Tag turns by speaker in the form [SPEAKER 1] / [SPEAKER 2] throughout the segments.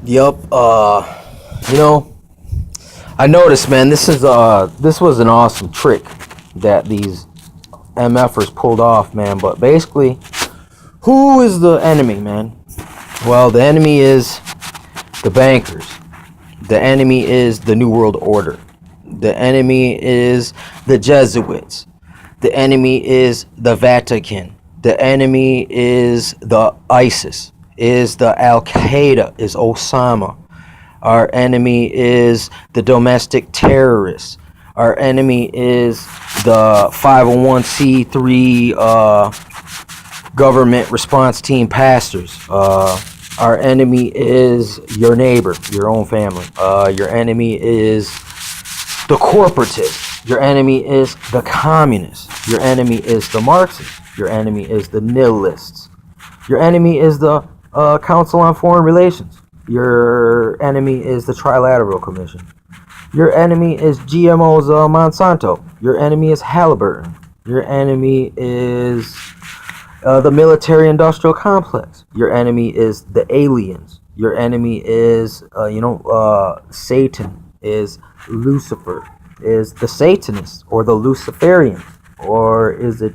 [SPEAKER 1] Yep. You know, I noticed, man. This was an awesome trick that these MFers pulled off, man. But basically, who is the enemy, man? Well, the enemy is the bankers. The enemy is the New World Order. The enemy is the Jesuits. The enemy is the Vatican. The enemy is the ISIS. Is the Al Qaeda. Is Osama. Our enemy is the domestic terrorists. Our enemy is the 501c3 government response team pastors. Our enemy is your neighbor, your own family. Your enemy is the corporatists. Your enemy is the communists. Your enemy is the Marxists. Your enemy is the nihilists. Your enemy is the Council on Foreign Relations. Your enemy is the Trilateral Commission. Your enemy is GMO's Monsanto. Your enemy is Halliburton. Your enemy is the military-industrial complex. Your enemy is the aliens. Your enemy is, Satan, is Lucifer, is the Satanists, or the Luciferians, or is it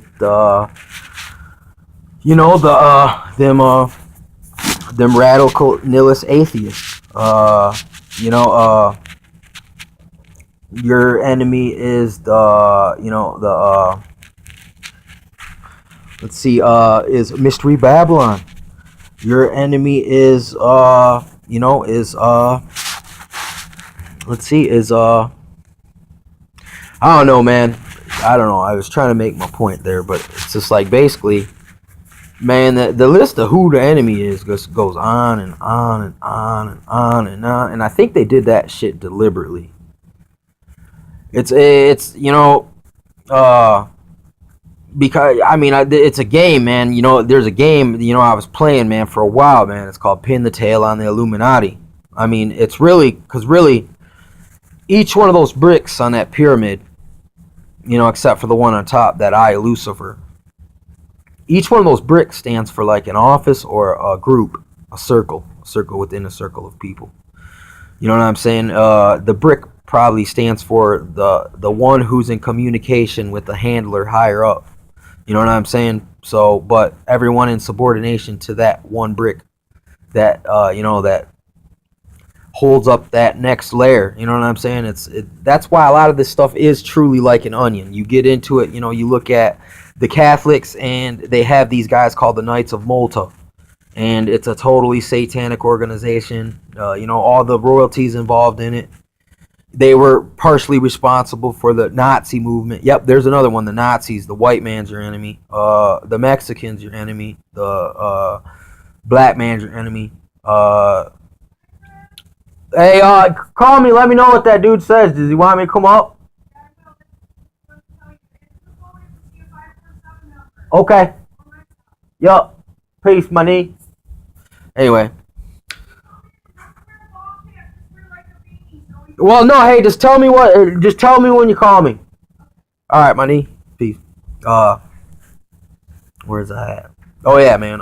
[SPEAKER 1] them radical nihilist atheists. Your enemy is is Mystery Babylon. Your enemy is I don't know, man. I don't know. I was trying to make my point there, but it's just like basically, man, the list of who the enemy is just goes on and on and on and on and on, and I think they did that shit deliberately. It's because it's a game, man. There's a game I was playing, man, for a while, man. It's called Pin the Tail on the Illuminati. It's really because each one of those bricks on that pyramid, except for the one on top, that eye, Lucifer. Each one of those bricks stands for like an office or a group, a circle within a circle of people. You know what I'm saying? The brick probably stands for the one who's in communication with the handler higher up. You know what I'm saying? So, but everyone in subordination to that one brick, that that holds up that next layer. You know what I'm saying? That's why a lot of this stuff is truly like an onion. You get into it, you look at the Catholics, and they have these guys called the Knights of Malta, and it's a totally satanic organization. All the royalties involved in it. They were partially responsible for the Nazi movement. Yep, there's another one. The Nazis. The white man's your enemy. The Mexicans your enemy. The black man's your enemy. Hey, call me. Let me know what that dude says. Does he want me to come up? Okay. Yup. Peace, money. Anyway. Well, no, hey, just tell me when you call me. All right, money. Peace. Where's that at? Oh yeah, man.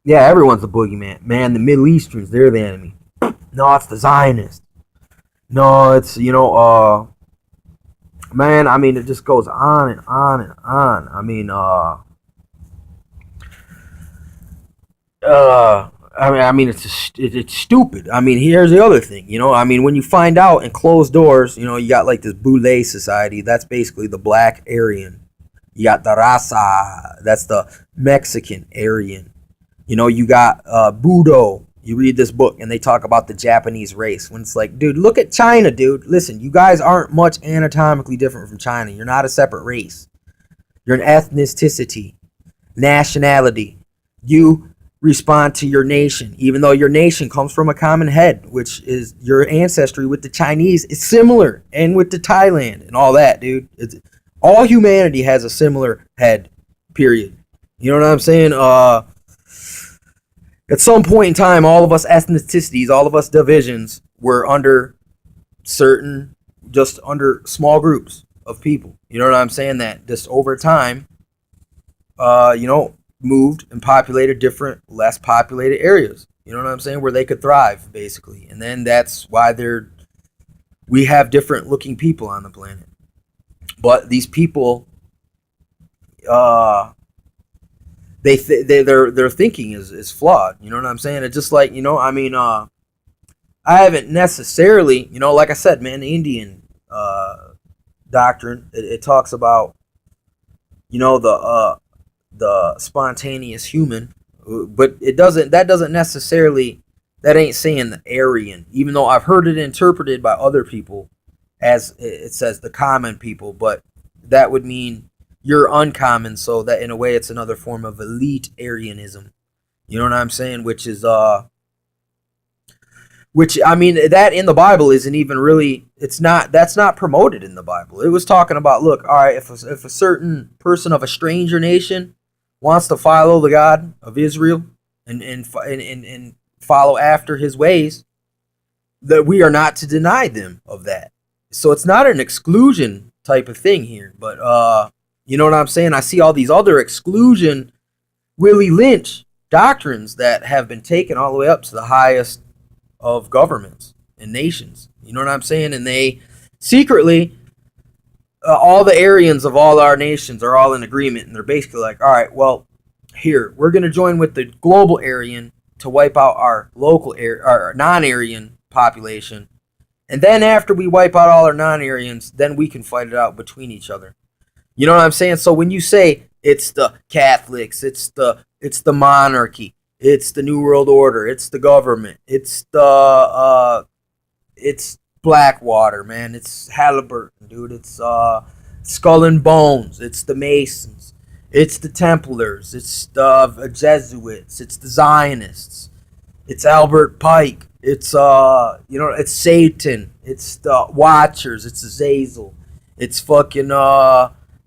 [SPEAKER 1] Yeah, everyone's the boogeyman. Man, the Middle Easterns, they're the enemy. No, it's the Zionists. No, it's man, it just goes on and on and on. It's stupid. Here's the other thing. When you find out in closed doors, you got like this Boule society. That's basically the black Aryan. You got the Raza. That's the Mexican Aryan. You got Budo. You read this book and they talk about the Japanese race. When it's like, dude, look at China, dude. Listen, you guys aren't much anatomically different from China. You're not a separate race. You're an ethnicity, nationality. You respond to your nation, even though your nation comes from a common head, which is your ancestry with the Chinese is similar, and with the Thailand and all that, dude. All humanity has a similar head, period. You know what I'm saying? At some point in time, all of us ethnicities, all of us divisions were under small groups of people. You know what I'm saying? That just over time, moved and populated different, less populated areas. You know what I'm saying? Where they could thrive, basically. And then that's why we have different looking people on the planet. But these people, uh, their thinking is flawed. You know what I'm saying? It's just like, I haven't necessarily, like I said, man, the Indian doctrine, it talks about, the spontaneous human, but that doesn't necessarily, that ain't saying the Aryan, even though I've heard it interpreted by other people as it says the common people, but that would mean you're uncommon, so that in a way it's another form of elite Aryanism. You know what I'm saying? Which, I mean, that in the Bible isn't even really, that's not promoted in the Bible. It was talking about, look, all right, if a certain person of a stranger nation wants to follow the God of Israel and follow after his ways, that we are not to deny them of that. So it's not an exclusion type of thing here, but you know what I'm saying? I see all these other exclusion Willie Lynch doctrines that have been taken all the way up to the highest of governments and nations. You know what I'm saying? And they secretly, all the Aryans of all our nations are all in agreement, and they're basically like, all right, well, here, we're going to join with the global Aryan to wipe out our local, our non-Aryan population. And then after we wipe out all our non-Aryans, then we can fight it out between each other. You know what I'm saying? So when you say it's the Catholics, it's the monarchy, it's the New World Order, it's the government, it's Blackwater, man, it's Halliburton, dude, it's Skull and Bones, it's the Masons, it's the Templars, it's the Jesuits, it's the Zionists, it's Albert Pike, it's it's Satan, it's the Watchers, it's Azazel, it's fucking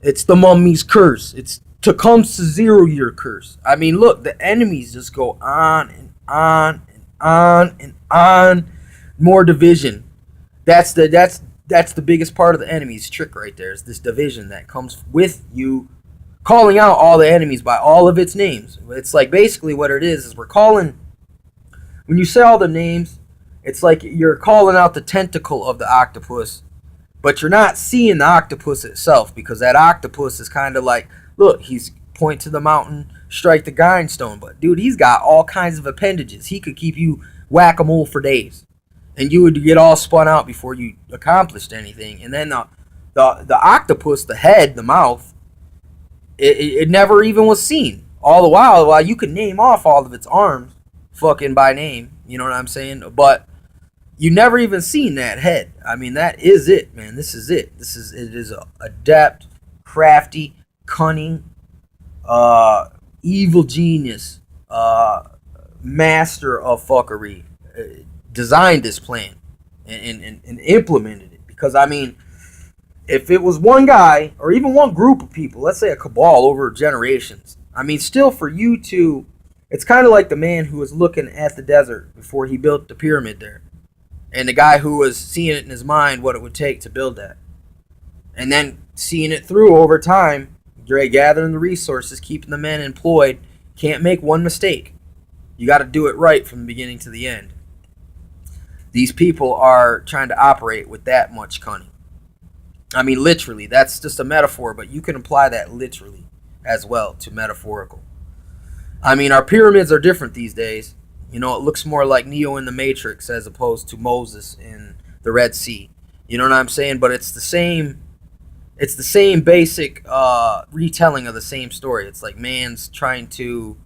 [SPEAKER 1] it's the Mummy's curse, it's Tecumseh 0-year curse. I mean, look, the enemies just go on and on and on and on. More division. That's the biggest part of the enemy's trick right there. Is this division that comes with you calling out all the enemies by all of its names. It's like basically what it is we're calling, when you say all the names, it's like you're calling out the tentacle of the octopus, but you're not seeing the octopus itself, because that octopus is kind of like, look, he's point to the mountain, strike the grindstone. But, dude, he's got all kinds of appendages. He could keep you whack-a-mole for days. And you would get all spun out before you accomplished anything. And then the octopus, the head, the mouth, it never even was seen. All the while you could name off all of its arms fucking by name. You know what I'm saying? But you never even seen that head. I mean, that is it, man. This is it. It is a adept, crafty, cunning, evil genius, master of fuckery, designed this plan and implemented it. Because, I mean, if it was one guy or even one group of people, let's say a cabal over generations, I mean, still for you to, it's kind of like the man who was looking at the desert before he built the pyramid there, and the guy who was seeing it in his mind what it would take to build that, and then seeing it through over time, gathering the resources, keeping the men employed. Can't make one mistake. You got to do it right from the beginning to the end. These people are trying to operate with that much cunning. I mean, literally, that's just a metaphor, but you can apply that literally as well to metaphorical. I mean, our pyramids are different these days. You know, it looks more like Neo in the Matrix as opposed to Moses in the Red Sea. You know what I'm saying? But it's the same basic retelling of the same story. It's like man's trying to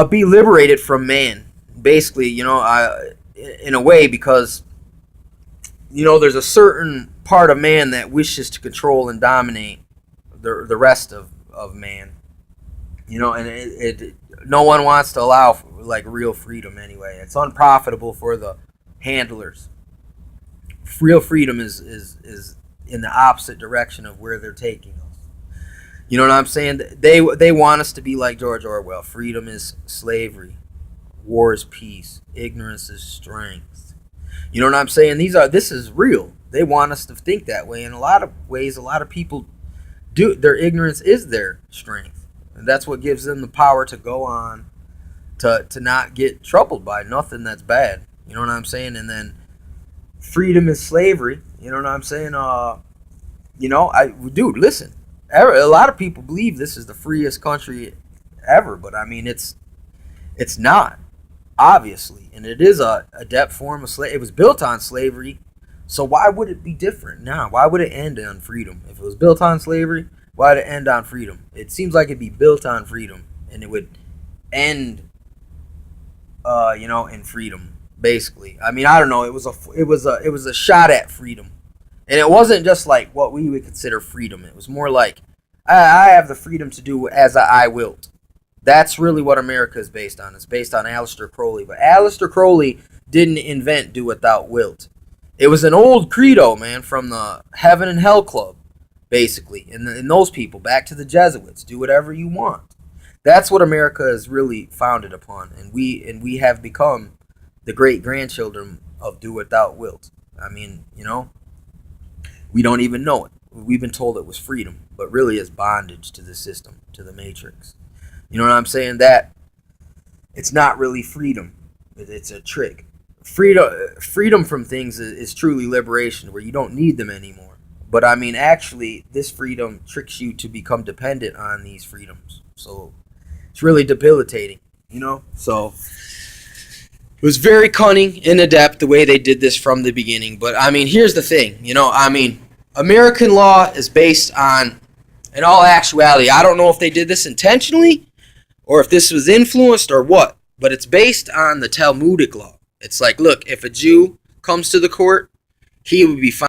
[SPEAKER 1] be liberated from man. Basically, in a way, because, there's a certain part of man that wishes to control and dominate the rest of man. And no one wants to allow like real freedom anyway. It's unprofitable for the handlers. Real freedom is in the opposite direction of where they're taking us. You know what I'm saying? They want us to be like George Orwell. Freedom is slavery. War is peace. Ignorance is strength. You know what I'm saying? This is real. They want us to think that way. In a lot of ways, a lot of people do. Their ignorance is their strength. And that's what gives them the power to go on to not get troubled by nothing that's bad. You know what I'm saying? And then freedom is slavery. You know what I'm saying? Dude, listen. A lot of people believe this is the freest country ever, but I mean, it's not, obviously, and it is a adept form of slavery. It was built on slavery, so why would it be different now? Why would it end on freedom? If it was built on slavery, why would it end on freedom? It seems like it'd be built on freedom, and it would end, in freedom. Basically, I mean, I don't know. It was a shot at freedom, and it wasn't just like what we would consider freedom. It was more like I have the freedom to do as I wilt. That's really what America is based on. It's based on Aleister Crowley, but Aleister Crowley didn't invent do without wilt. It was an old credo, man, from the Heaven and Hell Club, basically, and those people back to the Jesuits. Do whatever you want. That's what America is really founded upon, and we have become the great grandchildren of do without wilt. I mean, we don't even know it. We've been told it was freedom, but really it's bondage to the system, to the matrix. You know what I'm saying? That it's not really freedom. It's a trick. Freedom from things is truly liberation, where you don't need them anymore. But I mean, actually, this freedom tricks you to become dependent on these freedoms. So it's really debilitating, So it was very cunning and adept the way they did this from the beginning. But I mean, here's the thing, American law is based on, in all actuality, I don't know if they did this intentionally or if this was influenced or what, but it's based on the Talmudic law. It's like, look, if a Jew comes to the court, he would be found